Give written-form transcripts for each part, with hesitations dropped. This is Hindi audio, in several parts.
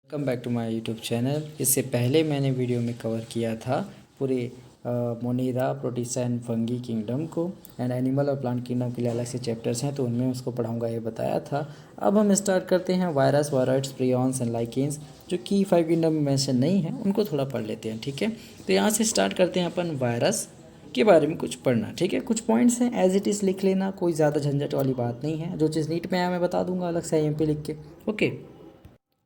Welcome back to my YouTube channel. इससे पहले मैंने वीडियो में कवर किया था पूरे Monera, Protista and fungi kingdom को, एंड एनिमल और प्लांट किंगडम के लिए अलग से चैप्टर्स हैं, तो उनमें उसको पढ़ाऊंगा ये बताया था। अब हम स्टार्ट करते हैं virus, viroids, prions and lichens, जो कि 5 किंगडम में मेंशन नहीं है, उनको थोड़ा पढ़ लेते हैं। ठीक है, तो यहाँ से स्टार्ट करते हैं अपन वायरस के बारे में कुछ पढ़ना। ठीक है, कुछ पॉइंट्स हैं, एज इट इज़ लिख लेना, कोई ज़्यादा झंझट वाली बात नहीं है। जो चीज़ नीट में आया मैं बता दूंगा अलग से IMP लिख के। Okay,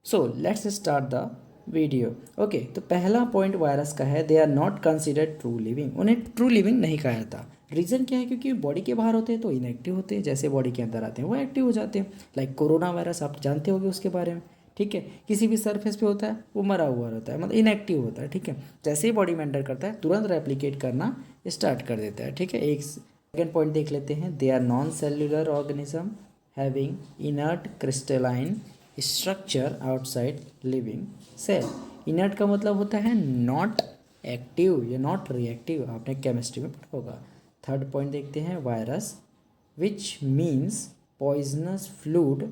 so let's start the video. Okay, तो पहला पॉइंट वायरस का है, they are not considered true living. उन्हें ट्रू लिविंग नहीं कहा जाता। रीज़न क्या है? क्योंकि बॉडी के बाहर होते हैं तो इनएक्टिव होते हैं, जैसे बॉडी के अंदर आते हैं वो एक्टिव हो जाते हैं। लाइक कोरोना वायरस, आप जानते होंगे उसके बारे में। ठीक है, किसी भी सरफेस पे होता है वो मरा हुआ रहता है, मतलब इनएक्टिव होता है। ठीक है, जैसे ही बॉडी में एंटर करता है तुरंत रेप्लिकेट करना स्टार्ट कर देता है। ठीक है, एक सेकेंड पॉइंट देख लेते हैं, they are non cellular organism having inert crystalline structure outside living cell. Inert का मतलब होता है नॉट एक्टिव या नॉट रिएक्टिव, आपने केमिस्ट्री में पढ़ा होगा। थर्ड पॉइंट देखते हैं, virus which means poisonous fluid.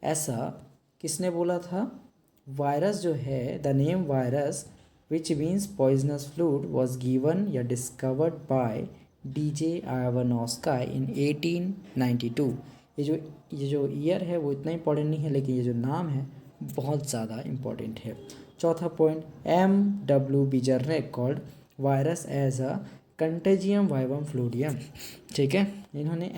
ऐसा किसने बोला था? वायरस जो है, the name virus which means poisonous fluid was given या discovered by DJ Ivanovsky in 1892। ये जो ईयर है वो इतना इंपॉर्टेंट नहीं है, लेकिन ये जो नाम है बहुत ज़्यादा इम्पॉर्टेंट है। चौथा point, MW Beijerinck called virus as a contagium vivum fluidum. ठीक है, इन्होंने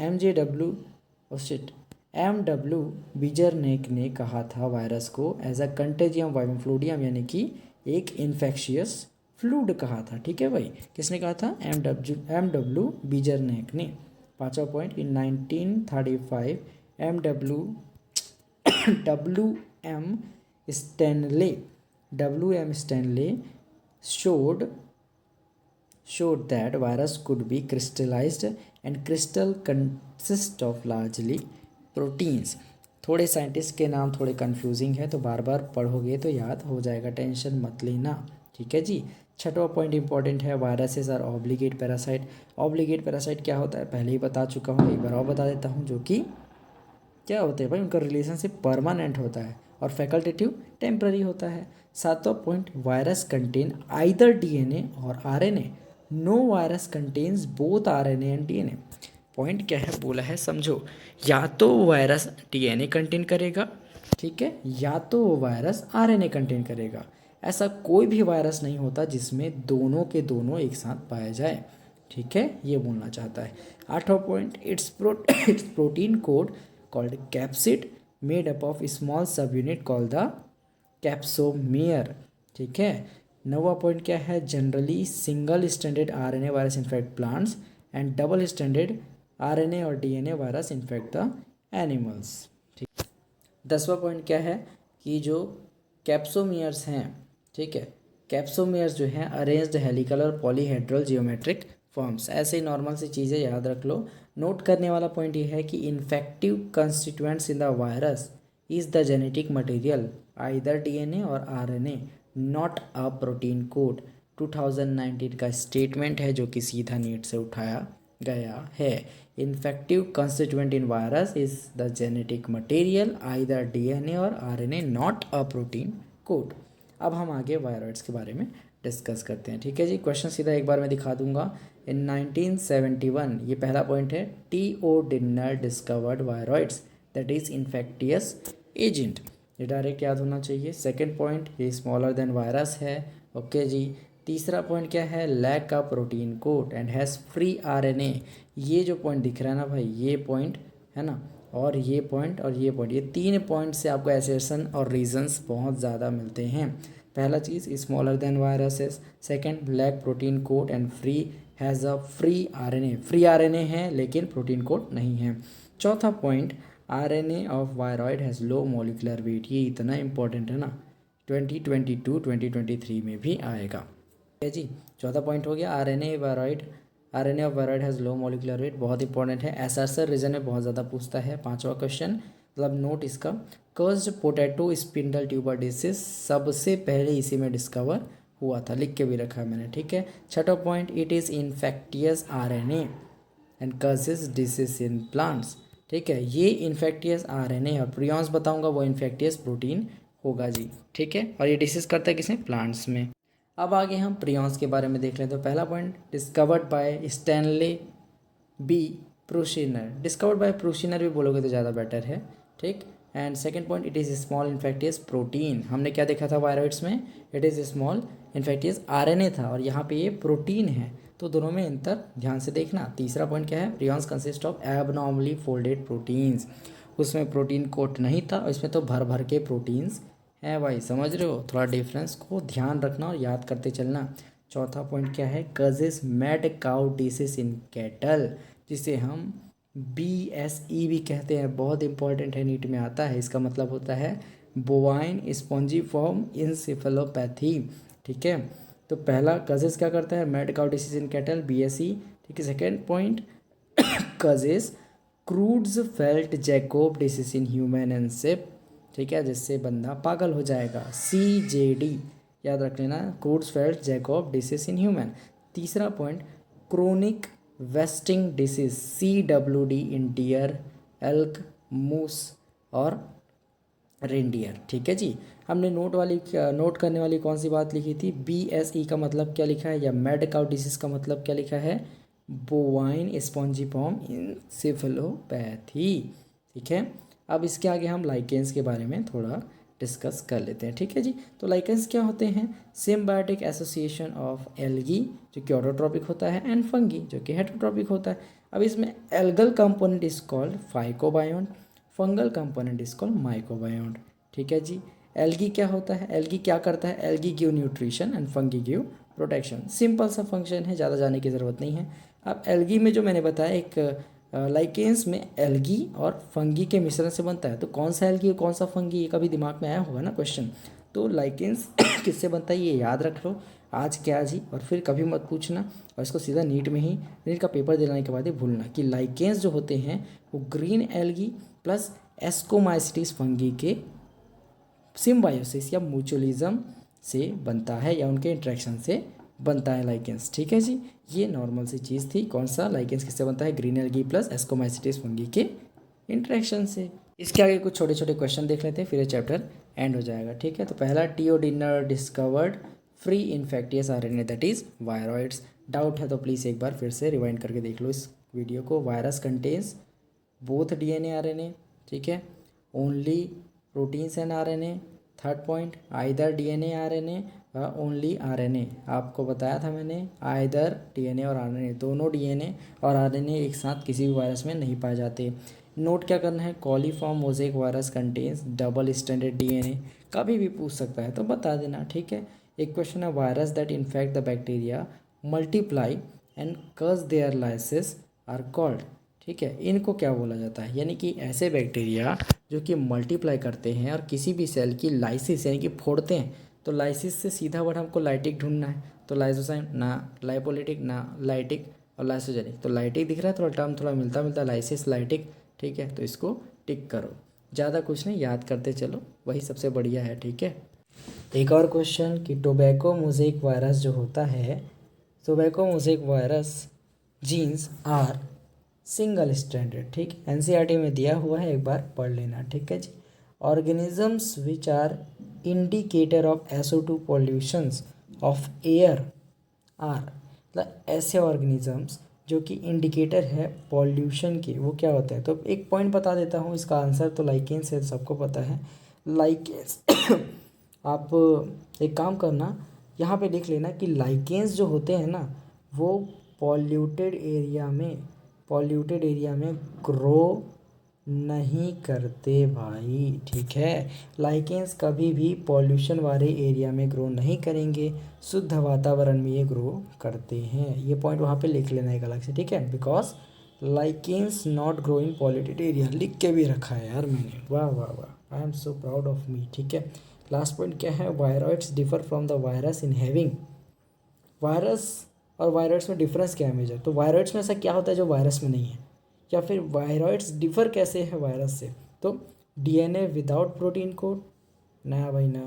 MW बीजरनेक ने कहा था वायरस को as a contagium vivum fluidum, यानी कि एक इन्फेक्शियस फ्लूड कहा था। ठीक है भाई, किसने कहा था? MW बीजरनेक ने। पांचवा point, in 1935 MW WM Stanley showed that virus could be crystallized and crystal consist of largely proteins। थोड़े साइंटिस्ट के नाम थोड़े कंफ्यूजिंग है, तो बार बार पढ़ोगे तो याद हो जाएगा, टेंशन मत लेना। ठीक है जी। छठवां पॉइंट इंपॉर्टेंट है, viruses are obligate parasite. Obligate parasite क्या होता है पहले ही बता चुका हूँ, एक बार और बता देता हूँ, जो कि क्या होते हैं भाई, उनका रिलेशनशिप परमानेंट होता है और फैकल्टेटिव टेम्पररी होता है। सातवां point, virus contain either DNA और RNA। No virus contains both RNA and DNA। Point क्या है बोला है, समझो। या तो वायरस DNA कंटेन करेगा, ठीक है, या तो वो वायरस RNA कंटेन करेगा। ऐसा कोई भी वायरस नहीं होता जिसमें दोनों के दोनों एक साथ पाए जाए। ठीक है, ये बोलना चाहता है। आठवां point, it's protein code called capsid made up of small subunit called the capsomere. ठीक है। नौवां पॉइंट क्या है, generally single standard RNA virus infect plants and double standard RNA और DNA virus infect the animals. ठीक। 10वां पॉइंट क्या है कि जो कैप्सोमियर्स हैं, ठीक है, कैप्सोमियर्स जो हैं अरेंज्ड हेलिकल और पॉलीहेड्रल जियोमेट्रिक फॉर्म्स। ऐसे ही नॉर्मल सी चीज़ें याद रख लो। नोट करने वाला पॉइंट ये है कि infective constituents in the virus is the genetic material either DNA और RNA, not a protein code. 2019 का स्टेटमेंट है जो कि सीधा नीट से उठाया गया है। Infective constituent in virus is the genetic material either DNA और RNA, not a protein code. अब हम आगे वायरॉइड्स के बारे में डिस्कस करते हैं। ठीक है जी, क्वेश्चन सीधा एक बार मैं दिखा दूंगा। इन 1971, ये पहला पॉइंट है, T.O. Dinner discovered viroids that is infectious agent. ये डायरेक्ट याद होना चाहिए। सेकेंड पॉइंट, ये स्मॉलर देन वायरस है। ओके जी। तीसरा पॉइंट क्या है, लैक का protein code and has free RNA। ये जो पॉइंट दिख रहा है ना भाई, ये पॉइंट है ना, और ये पॉइंट और ये पॉइंट, ये तीन पॉइंट से आपको एसेसन और रीजंस बहुत ज़्यादा मिलते हैं। पहला चीज़, smaller than viruses. Second, lack protein code and free has a free RNA। Free RNA है लेकिन प्रोटीन कोड नहीं है। चौथा point, RNA of viroid has low molecular weight. ये इतना इंपॉर्टेंट है ना, 2022 2023 में भी आएगा। ठीक है जी, चौथा पॉइंट हो गया, RNA of viroid has low molecular wait, बहुत इंपॉर्टेंट है। एसआरसर रीजन में बहुत ज़्यादा पूछता है। पांचवा क्वेश्चन, मतलब नोट इसका, cursed potato spindle tuber disease सबसे पहले इसी में डिस्कवर हुआ था, लिख के भी रखा है मैंने। ठीक है। छठा point, it is infectious RNA and causes disease in plants. ठीक है, ये इन्फेक्टियस RNA और प्रियॉन्स बताऊंगा वो इन्फेक्टियस प्रोटीन होगा जी, ठीक है। और ये डिसीज करता है किसमें, प्लांट्स में। अब आगे हम प्रियॉन्स के बारे में देख लेते हैं। तो पहला point, discovered by Stanley B Prusiner. Discovered by Prusiner भी बोलोगे तो ज़्यादा बेटर है, ठीक। And second point, it is small infectious protein. हमने क्या देखा था वायरॉइड्स में, it is small infectious RNA था, और यहाँ पे ये प्रोटीन है, तो दोनों में अंतर ध्यान से देखना। तीसरा पॉइंट क्या है, prions consist of abnormally folded proteins. उसमें प्रोटीन कोट नहीं था, और इसमें तो भर भर के प्रोटीन्स हैं भाई, समझ रहे हो। थोड़ा डिफरेंस को ध्यान रखना और याद करते चलना। चौथा पॉइंट क्या है, causes mad cow disease in cattle, जिसे हम BSE भी कहते हैं, बहुत इंपॉर्टेंट है, नीट में आता है। इसका मतलब होता है बोवाइन स्पॉन्जीफॉर्म इंसेफेलोपैथी, ठीक है। तो पहला कजेस क्या करता है, mad cow disease in cattle, BSE, ठीक है। Second point, causes Creutzfeldt Jakob disease in human and sheep, ठीक है, जिससे बंदा पागल हो जाएगा, CJD याद रख लेना, Creutzfeldt Jakob disease in human. तीसरा point, chronic wasting disease, CWD in deer, elk, moose और रेंडियर, ठीक है जी। हमने नोट करने वाली कौन सी बात लिखी थी, BSE का मतलब क्या लिखा है, या मैड काउ डिसीज का मतलब क्या लिखा है, बोवाइन स्पॉन्जीफॉर्म इंसेफेलोपैथी, ठीक है। अब इसके आगे हम लाइकेंस के बारे में थोड़ा डिस्कस कर लेते हैं, ठीक है जी। तो लाइकेंस क्या होते हैं, सिम्बायोटिक एसोसिएशन ऑफ एल्गी, जो कि ऑटोट्रॉपिक होता है, एंड फंगी, जो कि हेटरोट्रॉपिक होता है। अब इसमें algal component is called phycobiont, fungal component is called mycobiont, ठीक है जी। एल्गी क्या होता है, एल्गी क्या करता है, algae give nutrition and fungi give protection. Simple सा फंक्शन है, ज़्यादा जाने की ज़रूरत नहीं है। अब एल्गी में जो मैंने बताया, एक लाइकेंस में एल्गी और फंगी के मिश्रण से बनता है, तो कौन सा एल्गी और कौन सा फंगी, ये कभी दिमाग में आया होगा ना क्वेश्चन। तो लाइकेंस किससे बनता है ये याद रख लो आज के आज ही, और फिर कभी मत पूछना, और इसको सीधा नीट में ही, नीट का पेपर दिलाने के बाद ही भूलना कि लाइकेंस जो होते हैं वो green algae plus ascomycetes fungi के सिम्बायोसिस या म्यूचुअलिज्म से बनता है, या उनके इंट्रैक्शन से बनता है लाइकेंस, ठीक है जी। ये नॉर्मल सी चीज़ थी, कौन सा लाइकेंस किससे बनता है, green algae plus ascomycetes fungi के इंट्रैक्शन से। इसके आगे कुछ छोटे छोटे क्वेश्चन देख लेते हैं, फिर ये चैप्टर एंड हो जाएगा, ठीक है। तो पहला, T O Diener discovered free infectious RNA that is viroids. Doubt है तो प्लीज़ एक बार फिर से रिवाइंड करके देख लो इस वीडियो को। Virus contains both DNA RNA, ठीक है, only proteins and RNA। Third point, either DNA RNA only RNA, आपको बताया था मैंने, आइदर DNA और RNA, दोनों DNA और RNA एक साथ किसी भी वायरस में नहीं पाए जाते। नोट क्या करना है, coliform mosaic virus contains double standard DNA, कभी भी पूछ सकता है तो बता देना, ठीक है। एक क्वेश्चन है, virus that infect the bacteria multiply and कज देयर लाइसिस आर कॉल्ड, ठीक है। इनको क्या बोला जाता है, यानी कि ऐसे बैक्टीरिया जो कि मल्टीप्लाई करते हैं और किसी भी सेल की लाइसिस यानी कि फोड़ते हैं, तो लाइसिस से सीधा वर्ड हमको लाइटिक ढूंढना है, तो लाइसोसाइम ना, लाइपोलिटिक ना, लाइटिक और लाइसोजेनिक। तो लाइटिक दिख रहा है, थोड़ा टर्म थोड़ा मिलता मिलता, लाइसिस लाइटिक, ठीक है, तो इसको टिक करो, ज़्यादा कुछ नहीं, याद करते चलो, वही सबसे बढ़िया है, ठीक है। एक और क्वेश्चन कि टोबैको मोज़ेक वायरस जो होता है, tobacco mosaic virus genes are single standard, ठीक, NCERT में दिया हुआ है, एक बार पढ़ लेना, ठीक है जी। Organisms which are indicator of SO2 pollutions of air are, मतलब ऐसे ऑर्गेनिजम्स जो कि इंडिकेटर है पॉल्यूशन के, वो क्या होता है। तो एक पॉइंट बता देता हूँ, इसका आंसर तो लाइकेंस है, सबको पता है लाइकेंस। आप एक काम करना, यहाँ पे लिख लेना कि लाइकेंस जो होते हैं ना, वो पॉल्यूटेड एरिया में ग्रो नहीं करते भाई, ठीक है। लाइकेंस कभी भी पॉल्यूशन वाले एरिया में ग्रो नहीं करेंगे, शुद्ध वातावरण में ये ग्रो करते हैं, ये पॉइंट वहाँ पे लिख लेना एक अलग से, ठीक है। Because lichens not grow in polluted area, लिख के भी रखा है यार मैंने, वाह वाह वाह, I am so proud of me, ठीक है। लास्ट पॉइंट क्या है, viroids differ from the virus in having, virus और वायरस में डिफरेंस क्या है मेजर, तो वायरस में ऐसा क्या होता है जो वायरस में नहीं है, या फिर वायरॉइड्स डिफर कैसे है वायरस से। तो DNA विदाउट प्रोटीन कोड, ना भाई ना,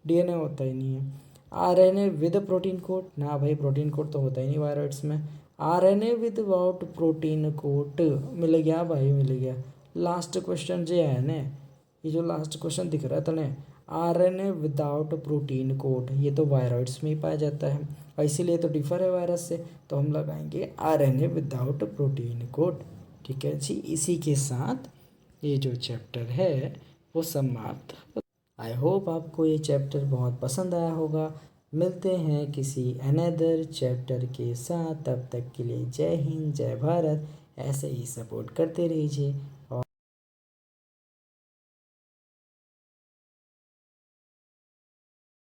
DNA होता ही नहीं है। RNA विद प्रोटीन कोड, ना भाई प्रोटीन कोड तो होता ही नहीं वायरॉइड्स में। RNA विदाउट प्रोटीन कोड, मिल गया भाई, मिल गया। लास्ट क्वेश्चन जो है ना, ये जो लास्ट क्वेश्चन दिख रहा है तने, आरएनए विदाउट प्रोटीन कोड, ये तो वायरॉइड्स में ही पाया जाता है और इसीलिए तो डिफर है वायरस से, तो हम लगाएंगे आरएनए विदाउट प्रोटीन कोड। ठीक है जी, इसी के साथ ये जो चैप्टर है वो समाप्त। आई होप आपको ये चैप्टर बहुत पसंद आया होगा। मिलते हैं किसी अनदर चैप्टर के साथ, तब तक के लिए जय हिंद जय भारत। ऐसे ही सपोर्ट करते रहिए।